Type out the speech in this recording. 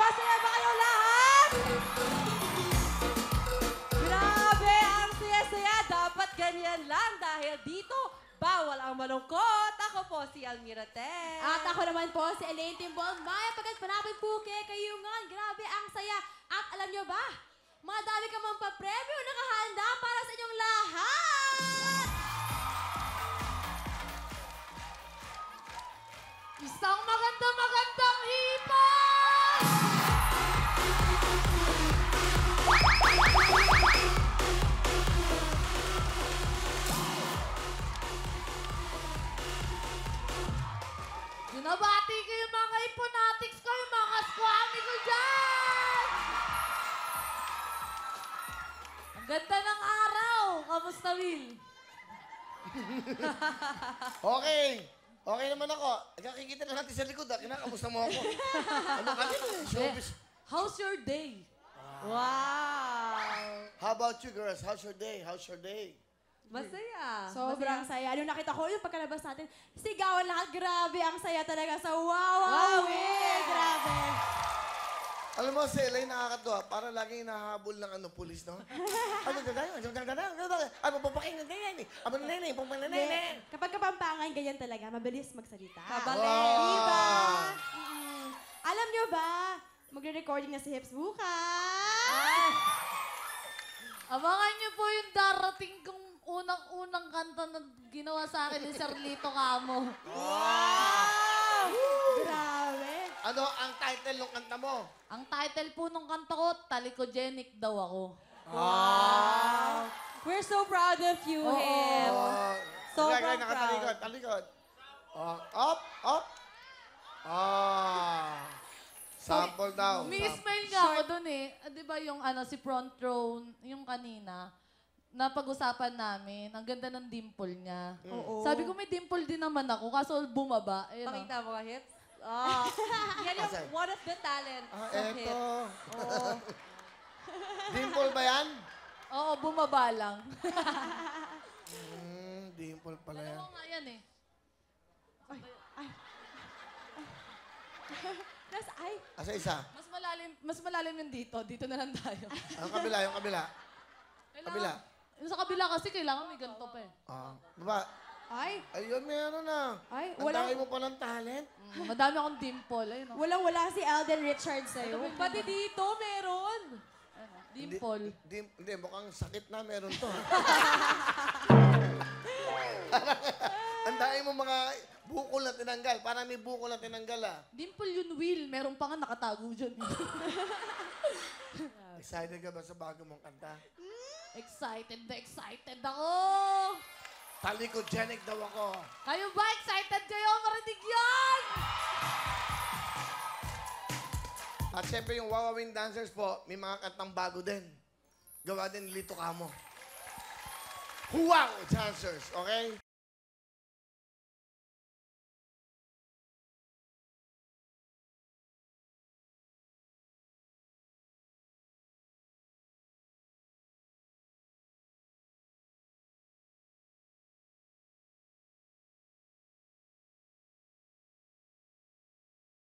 Masaya ba kayo lahat? Grabe, ang saya-saya. Dapat ganyan lang dahil dito, bawal ang malungkot. Ako po si Almira Tess. At ako naman po, si Elaine Timbol. Maya pagkat panapit po kayo nga. Grabe, ang saya. At alam nyo ba, madami ka mang papremyo nakahanda para sa inyong lahat! Isang magandang hipas! Binabati ko yung mga iponatics ko, yung mga squammy ko dyan! Ang ganda ng araw! Kamusta, Will? Okay. Okay naman ako. Nakikita na natin sa likod, ha? Kinakamusta mo ako. Ano ka din? Showbiz. How's your day? Wow! How about you, girls? How's your day? How's your day? Masaya. Sobrang saya. Nung nakita ko yung pagkalabas natin, sigawan lahat. Grabe, ang saya talaga sa wow, Wow, Will! Grabe. Alam mo, si Elaine nakakatuwa. Para laging nahabol ng pulis, no? Ano gagawin? Ano gagawin? Ano papaking ng ganyan eh? Ano nene? Pumananene? Kapag kapampangan, ganyan talaga. Mabilis magsalita. Kabalik. Diba? Alam nyo ba, magre-recording na si Hips bukas. Abangan niyo po yung darating kong unang-unang kanta na ginawa sa akin ni Serlito Camo. Grabe. Ano ang title ng kanta mo? Ang title po nung kanta ko, Talikogenic daw ako. We're so proud of you, Him. Sobrang proud. Talikod. Up, up. Sample daw. May-smile nga ako dun eh. Di ba yung si front row, yung kanina, napag-usapan namin, ang ganda ng dimple niya. Oo. Sabi ko may dimple din naman ako, kaso bumaba. Ayun, Pakita mo ka, Hips. Yan yung Asan? one of the talents of Eto. Hips. Dimple ba yan? Oo, bumaba lang. Dimple pala yan. Dalawa nga yan eh. Plus, ay, Asa isa? Mas malalim yung dito. Dito na lang tayo. Ang kabila, yung kabila. Kabila. Yung sa kabila kasi kailangan may ganito pa eh. Baba. ay, Ayun, may ano na. ay, Ang dami mo pa ng talent. Madami akong dimple. Ayun oh. walang-wala si Alden Richards sa'yo. Pati dito, meron. Dimple. Hindi, mukhang sakit na meron to. Ang dami mo mga bukol na tinanggal. Parang may bukol na tinanggal, Dimple yun, Will. Meron pa nga nakatago dyan. Excited ka ba sa bago mong kanta? Excited ako! Talikogenic daw ako. Kayo ba? Excited kayo? Marinig yan! At syempre yung Wawawin Dancers po, may mga kantang bago din. Gawa din ni Lito Camo. Wow Dancers, okay?